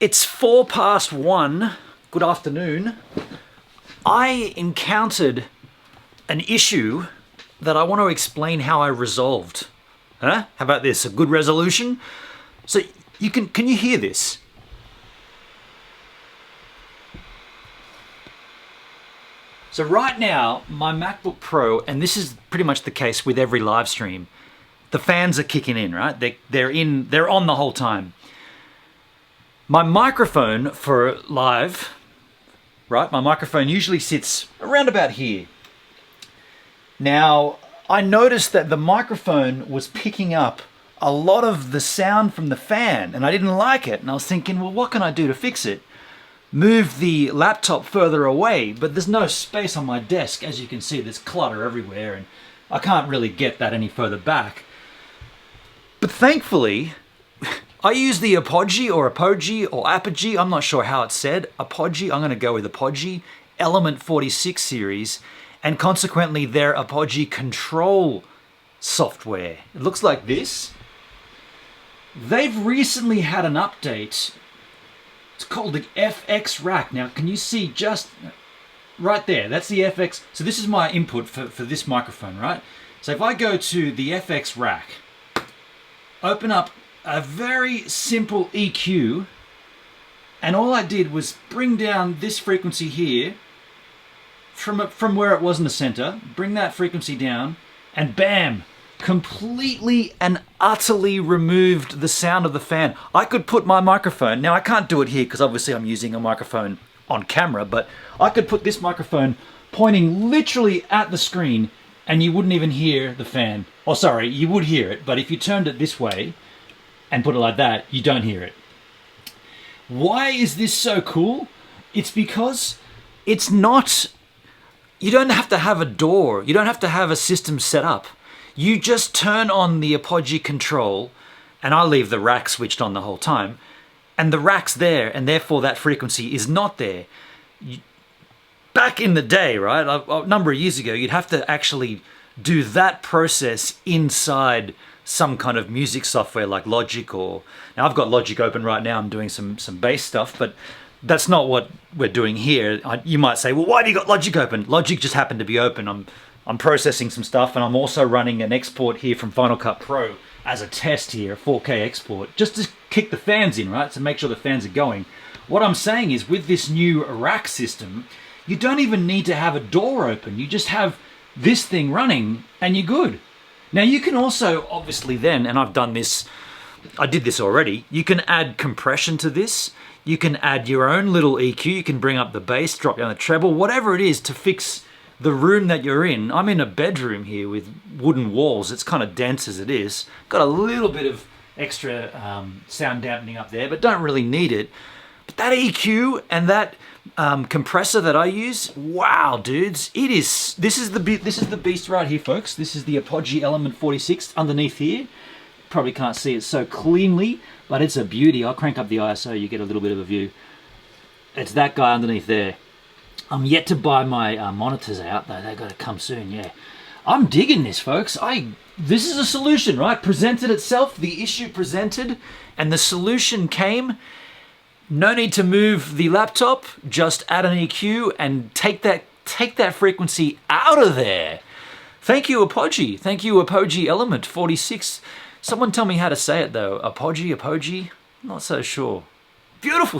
It's 1:04. Good afternoon. I encountered an issue that I want to explain how I resolved. Huh? How about this? A good resolution? So can you hear this? So right now, my MacBook Pro, and this is pretty much the case with every live stream, the fans are kicking in, right? They're on the whole time. My microphone for live, right? My microphone usually sits around about here. Now, I noticed that the microphone was picking up a lot of the sound from the fan, and I didn't like it. And I was thinking, well, what can I do to fix it? Move the laptop further away, but there's no space on my desk. As you can see, there's clutter everywhere, and I can't really get that any further back. But thankfully, I use the Apogee or Apogee, I'm not sure how it's said. Apogee, I'm going to go with Apogee, Element 46 series, and consequently their Apogee control software. It looks like this. They've recently had an update. It's called the FX rack. Now, can you see just right there? That's the FX. So this is my input for this microphone, right? So if I go to the FX rack, open up a very simple EQ, and all I did was bring down this frequency here from where it was in the center, bring that frequency down, and bam, completely and utterly removed the sound of the fan. I could put my microphone, now I can't do it here because obviously I'm using a microphone on camera, but I could put this microphone pointing literally at the screen and you wouldn't even hear the fan. Oh, sorry, you would hear it, but if you turned it this way and put it like that, you don't hear it. Why is this so cool? It's because it's not, you don't have to have a door, you don't have to have a system set up. You just turn on the Apogee control, and I leave the rack switched on the whole time, and the rack's there, and therefore that frequency is not there. Back in the day, right, a number of years ago, you'd have to actually do that process inside some kind of music software like Logic, or now I've got Logic open right now, I'm doing some bass stuff, but that's not what we're doing here. You might say, well, why do you got Logic open? Logic just happened to be open. I'm processing some stuff, and I'm also running an export here from Final Cut Pro as a test here, a 4K export, just to kick the fans in, right? To make sure the fans are going. What I'm saying is with this new rack system, you don't even need to have a door open. You just have this thing running and you're good. Now you can also obviously then, and I've done this, I did this already, you can add compression to this. You can add your own little EQ. You can bring up the bass, drop down the treble, whatever it is to fix the room that you're in. I'm in a bedroom here with wooden walls. It's kind of dense as it is. Got a little bit of extra sound dampening up there, but don't really need it. But that EQ and that compressor that I use, wow, dudes, it is. This is the beast right here, folks. This is the Apogee Element 46 underneath here. Probably can't see it so cleanly, but it's a beauty. I'll crank up the ISO, you get a little bit of a view. It's that guy underneath there. I'm yet to buy my monitors out, though. They've got to come soon, yeah. I'm digging this, folks. This is a solution, right? Presented itself, the issue presented, and the solution came. No need to move the laptop, just add an EQ and take that frequency out of there. Thank you, Apogee. Thank you, Apogee Element 46. Someone tell me how to say it, though. Apogee? Not so sure. Beautiful.